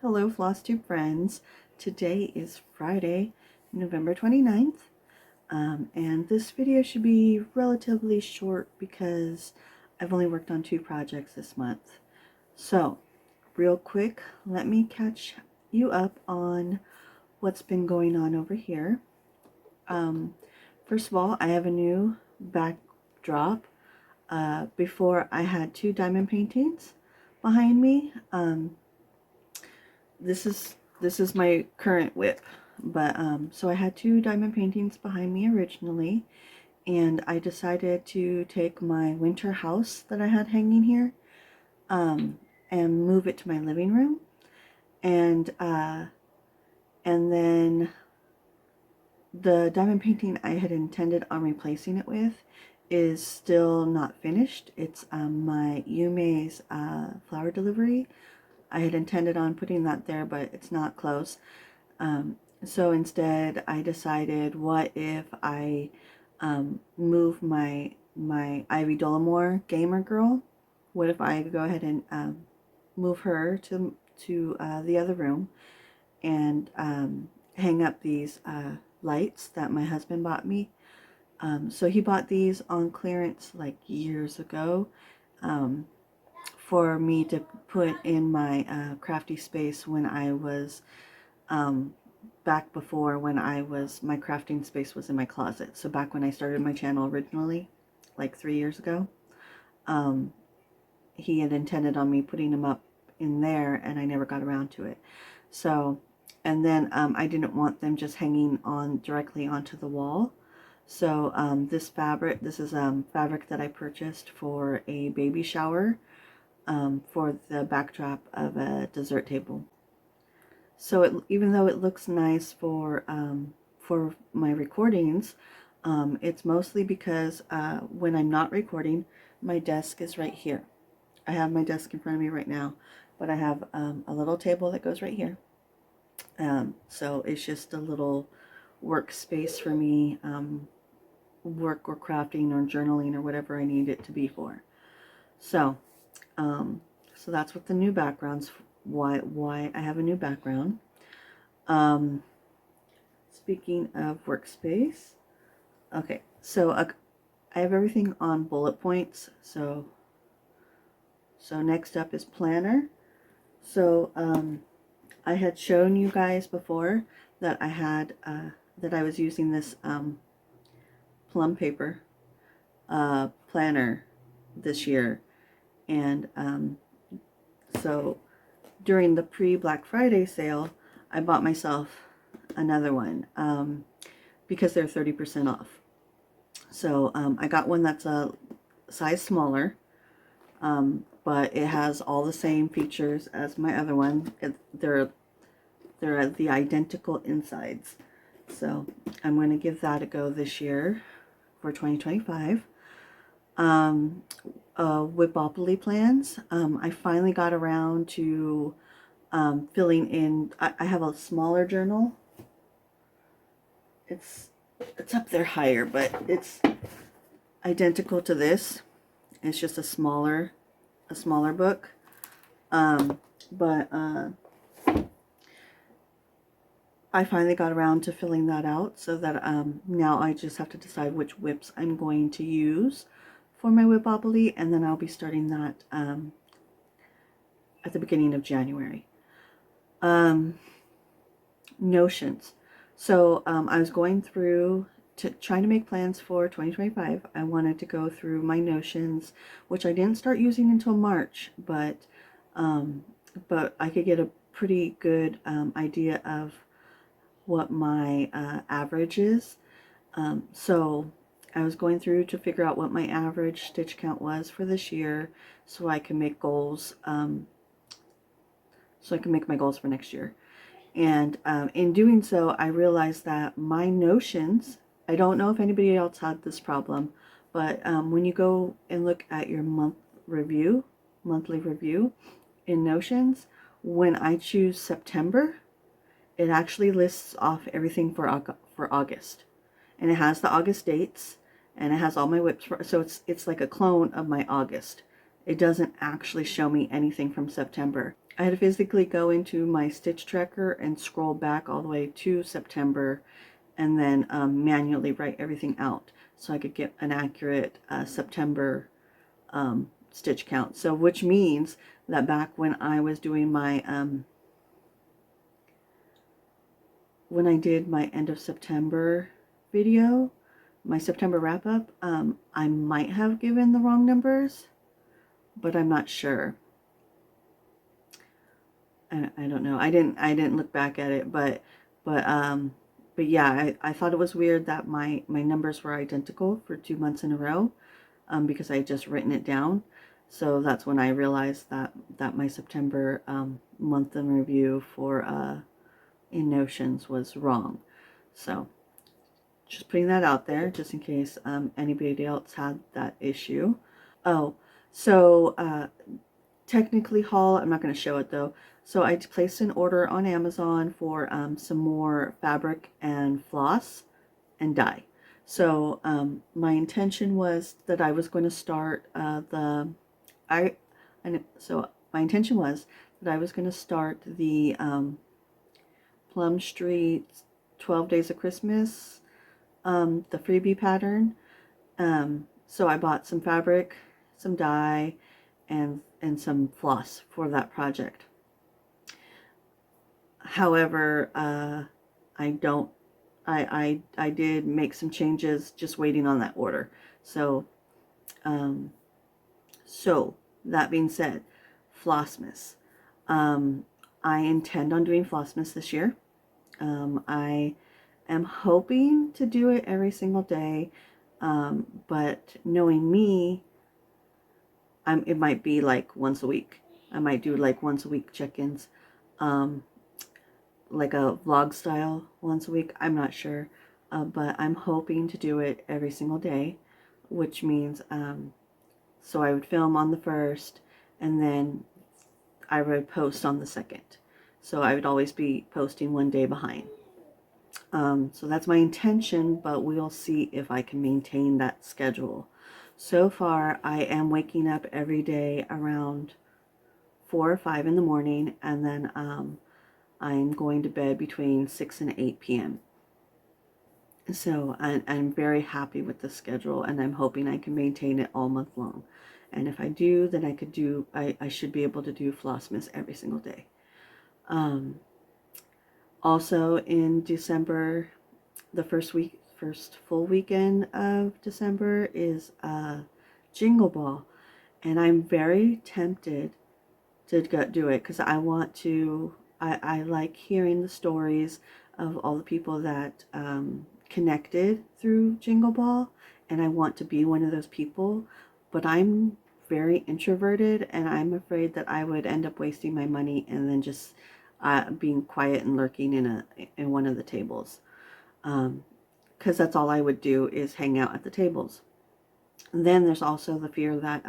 Hello Flosstube friends. Today is Friday, November 29th, and this video should be relatively short because I've only worked on 2 projects this month. So, real quick, let me catch you up on what's been going on over here. First of all, I have a new backdrop. Before I had 2 diamond paintings behind me. This is my current whip, but so I had 2 diamond paintings behind me originally, and I decided to take my winter house that I had hanging here and move it to my living room, and then the diamond painting I had intended on replacing it with is still not finished. It's my Yume's flower delivery. I had intended on putting that there, but it's not close. So instead, I decided, what if I move my Ivy Dollamore gamer girl? What if I go ahead and move her to the other room and hang up these lights that my husband bought me. So he bought these on clearance like years ago. For me to put in my crafty space when I was back before, when my crafting space was in my closet. So back when I started my channel originally, like 3 years ago, he had intended on me putting them up in there, and I never got around to it. So, and then I didn't want them just hanging on directly onto the wall. So this is fabric that I purchased for a baby shower. For the backdrop of a dessert table. So even though it looks nice for my recordings, it's mostly because when I'm not recording, my desk is right here. I have my desk in front of me right now, but I have a little table that goes right here. So it's just a little workspace for me, work or crafting or journaling or whatever I need it to be for. So that's what the new background's, why I have a new background. Speaking of workspace, okay, so I have everything on bullet points. So next up is planner. So I had shown you guys before that I had that I was using this plum paper planner this year. And so during the pre-Black Friday sale, I bought myself another one because they're 30% off. So I got one that's a size smaller, but it has all the same features as my other one. They're the identical insides. So I'm going to give that a go this year for 2025. Whipopoly plans. I finally got around to filling in. I have a smaller journal. It's up there higher, but it's identical to this. It's just a smaller book. But I finally got around to filling that out, so that now I just have to decide which whips I'm going to use for my Whipopoly, and then I'll be starting that at the beginning of January. Notions. So I was going through trying to make plans for 2025. I wanted to go through my Notions, which I didn't start using until March, but I could get a pretty good idea of what my average is. So I was going through to figure out what my average stitch count was for this year, so I can make goals, so I can make my goals for next year. And in doing so, I realized that my Notions, I don't know if anybody else had this problem, but when you go and look at your monthly review in Notions, when I choose September, it actually lists off everything for August. And it has the August dates, and it has all my whips. So it's like a clone of my August. It doesn't actually show me anything from September. I had to physically go into my stitch tracker and scroll back all the way to September, and then manually write everything out so I could get an accurate September stitch count. So which means that back when I was doing my when I did my end of September video, my September wrap up, I might have given the wrong numbers, but I'm not sure. I don't know. I didn't look back at it, but yeah, I thought it was weird that my numbers were identical for 2 months in a row, because I had just written it down. So that's when I realized that my September month in review for in Notions was wrong. So just putting that out there, just in case anybody else had that issue. Oh, so technically haul, I'm not going to show it though. So I placed an order on Amazon for some more fabric and floss and dye. So my intention was that I was going to start so my intention was that I was going to start the Plum Street 12 Days of Christmas, the freebie pattern. So I bought some fabric, some dye, and some floss for that project. However, I did make some changes just waiting on that order. So that being said, Flossmas. I intend on doing Flossmas this year. I am hoping to do it every single day, but knowing me, it might be like once a week. I might do like once a week check-ins, like a vlog style once a week. I'm not sure, but I'm hoping to do it every single day, which means so I would film on the 1st, and then I would post on the 2nd. So I would always be posting one day behind. So that's my intention, but we'll see if I can maintain that schedule. So far, I am waking up every day around 4 or 5 in the morning, and then I'm going to bed between 6 and 8 p.m. So I'm very happy with the schedule, and I'm hoping I can maintain it all month long. And if I do, then I should be able to do Flossmas every single day. Also in December, the first full weekend of December is Jingle Ball, and I'm very tempted to go do it because I want to. I like hearing the stories of all the people that connected through Jingle Ball, and I want to be one of those people. But I'm very introverted, and I'm afraid that I would end up wasting my money and then just being quiet and lurking in one of the tables, because that's all I would do is hang out at the tables. And then there's also the fear that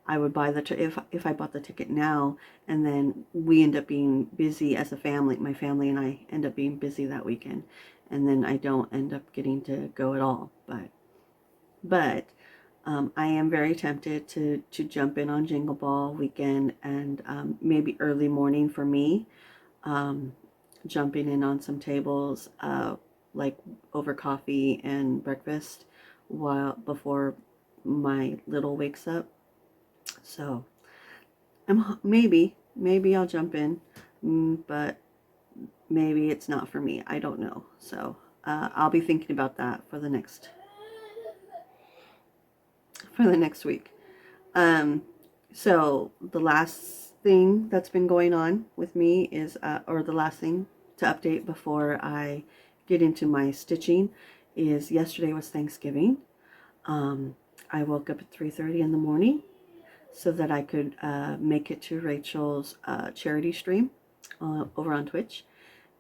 I would buy if I bought the ticket now, and then we end up being busy as a family. My family and I end up being busy that weekend, and then I don't end up getting to go at all. But I am very tempted to jump in on Jingle Ball weekend, and maybe early morning for me, jumping in on some tables, like over coffee and breakfast before my little wakes up. So maybe I'll jump in, but maybe it's not for me. I don't know. So I'll be thinking about that for the next week. So the last thing that's been going on with me is, or the last thing to update before I get into my stitching, is yesterday was Thanksgiving. I woke up at 3:30 in the morning so that I could make it to Rachel's charity stream over on Twitch.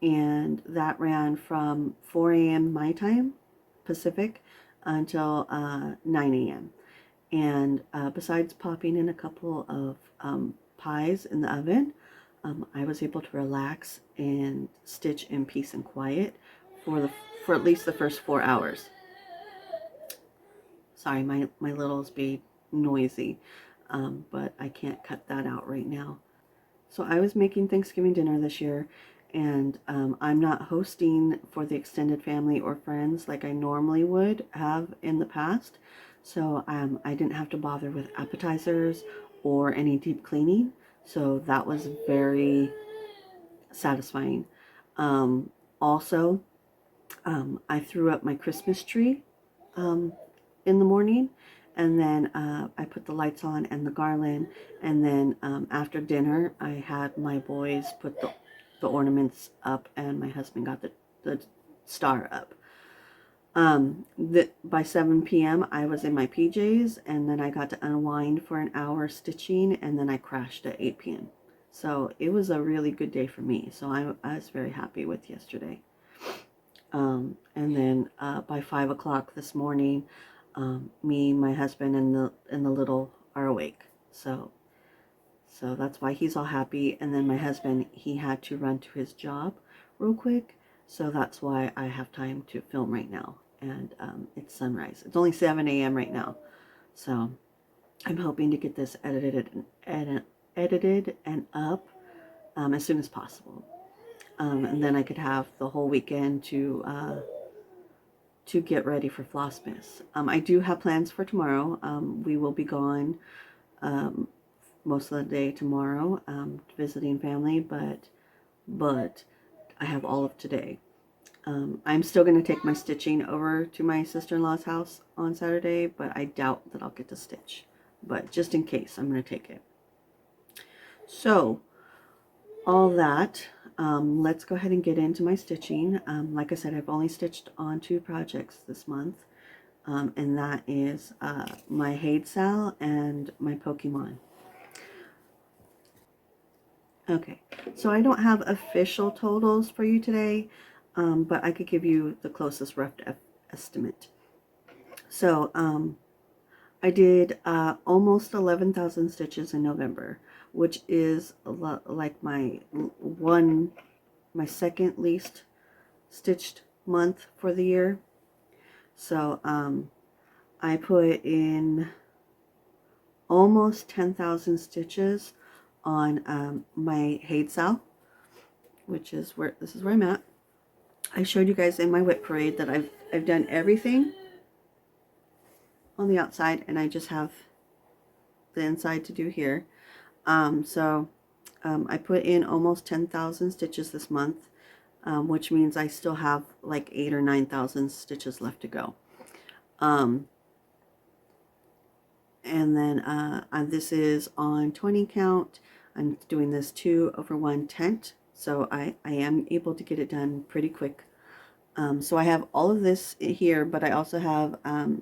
And that ran from 4 a.m. my time, Pacific, until 9 a.m. And besides popping in a couple of pies in the oven, I was able to relax and stitch in peace and quiet for at least the first 4 hours. Sorry, my littles be noisy, but I can't cut that out right now. So I was making Thanksgiving dinner this year, and I'm not hosting for the extended family or friends like I normally would have in the past. So I didn't have to bother with appetizers or any deep cleaning. So that was very satisfying. Also, I threw up my Christmas tree um, in the morning, and then I put the lights on and the garland, and then after dinner I had my boys put the ornaments up, and my husband got the star up. By 7 p.m. I was in my PJs, and then I got to unwind for an hour stitching, and then I crashed at 8 p.m. So it was a really good day for me. So I was very happy with yesterday. And then by 5 o'clock this morning, me, my husband, and the little are awake. So that's why he's all happy. And then my husband, he had to run to his job real quick. So that's why I have time to film right now. And it's sunrise. It's only 7 a.m. right now. So I'm hoping to get this edited and up as soon as possible. And then I could have the whole weekend to get ready for Flossmas. I do have plans for tomorrow. We will be gone most of the day tomorrow, visiting family, but I have all of today. I'm still going to take my stitching over to my sister-in-law's house on Saturday, but I doubt that I'll get to stitch. But just in case, I'm going to take it. So, all that, let's go ahead and get into my stitching. Like I said, I've only stitched on 2 projects this month, and that is my Haid Sal and my Pokemon. Okay, so I don't have official totals for you today, but I could give you the closest rough estimate. So I did almost 11,000 stitches in November, which is a lot like my second least stitched month for the year. So I put in almost 10,000 stitches on my Haid Sal, which is where I'm at. I showed you guys in my whip parade that I've done everything on the outside, and I just have the inside to do here. I put in almost 10,000 stitches this month, which means I still have like 8,000 or 9,000 stitches left to go. And then this is on 20 count. I'm doing this 2 over 1 tent, so I am able to get it done pretty quick. So I have all of this here, but I also have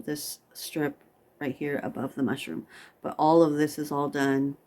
this strip right here above the mushroom. But all of this is all done,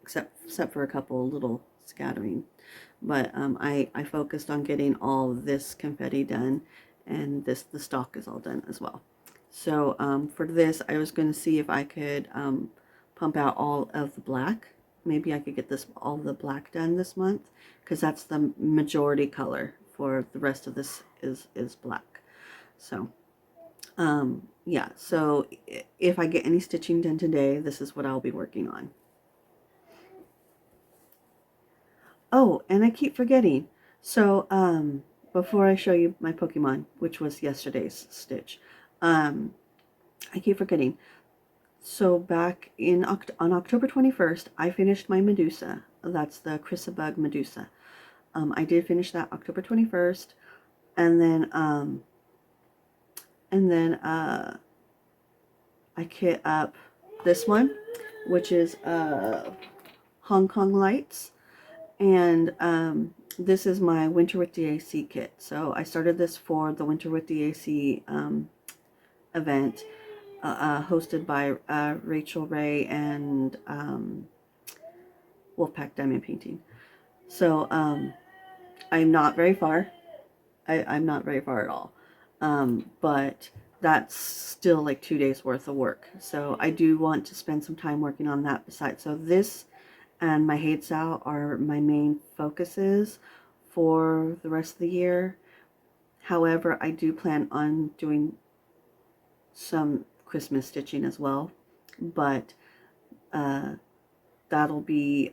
except for a couple little scattering. But I focused on getting all this confetti done, and the stalk is all done as well. So for this, I was going to see if I could pump out all of the black. Maybe I could get all the black done this month, because that's the majority color. For the rest of this is black. So yeah, so if I get any stitching done today, this is what I'll be working on. Oh, and I keep forgetting. So before I show you my Pokemon, which was yesterday's stitch, I keep forgetting. So back on October 21st, I finished my Medusa. That's the Chrysabug Medusa. I did finish that October 21st, and then I kit up this one, which is Hong Kong Lights, and this is my Winter with the AC kit. So I started this for the Winter with the AC event, hosted by Rachel Ray and Wolfpack Diamond Painting. So I'm not very far. I'm not very far at all. But that's still like 2 days worth of work. So I do want to spend some time working on that besides. So this and my Haid Sal are my main focuses for the rest of the year. However, I do plan on doing some Christmas stitching as well, but that'll be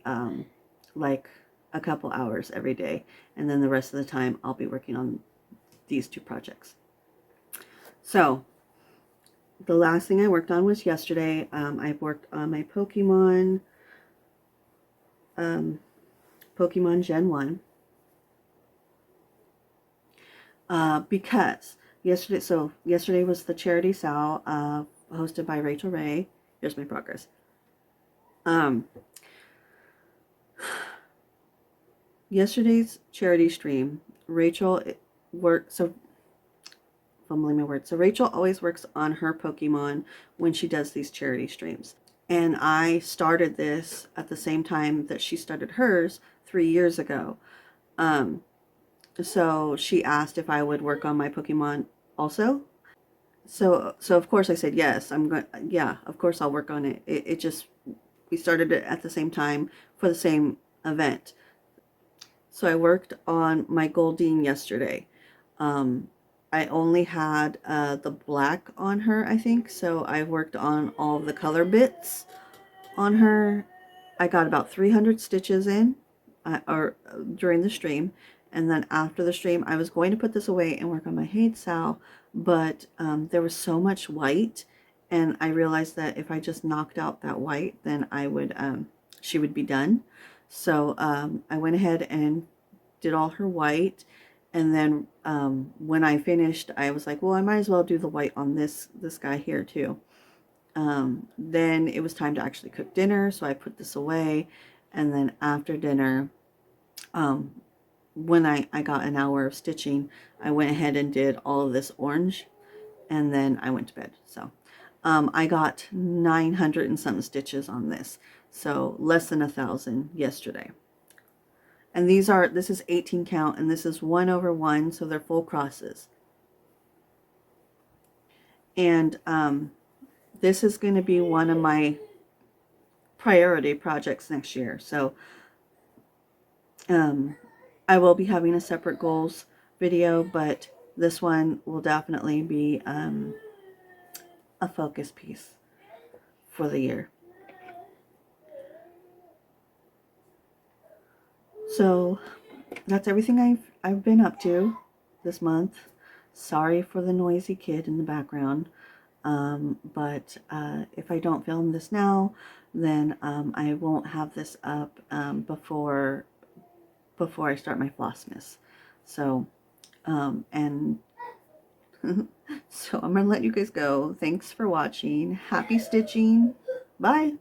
like a couple hours every day, and then the rest of the time I'll be working on these 2 projects. So the last thing I worked on was yesterday. I worked on my Pokemon Gen 1 because yesterday was the charity sale hosted by Rachel Ray. Here's my progress. Yesterday's charity stream, Rachel worked, fumbling my words. So Rachel always works on her Pokemon when she does these charity streams. And I started this at the same time that she started hers 3 years ago. So she asked if I would work on my Pokemon also. So of course I said yes. Yeah, of course I'll work on it. It just, we started it at the same time for the same event. So I worked on my Goldeen yesterday. I only had the black on her, I think. So I worked on all the color bits on her. I got about 300 stitches in during the stream. And then after the stream, I was going to put this away and work on my Hate Sal, but there was so much white, and I realized that if I just knocked out that white, then I would, she would be done. So I went ahead and did all her white, and then when I finished, I was like, well, I might as well do the white on this guy here too. Then it was time to actually cook dinner, so I put this away, and then after dinner, when I got an hour of stitching, I went ahead and did all of this orange, and then I went to bed. So I got 900 and some stitches on this, so less than 1,000 yesterday. And this is 18 count, and this is 1/1, so they're full crosses. And this is going to be one of my priority projects next year. So I will be having a separate goals video, but this one will definitely be a focus piece for the year. So that's everything I've been up to this month. Sorry for the noisy kid in the background, but if I don't film this now, then I won't have this up before I start my Flossmas. So and so I'm gonna let you guys go. Thanks for watching. Happy stitching. Bye.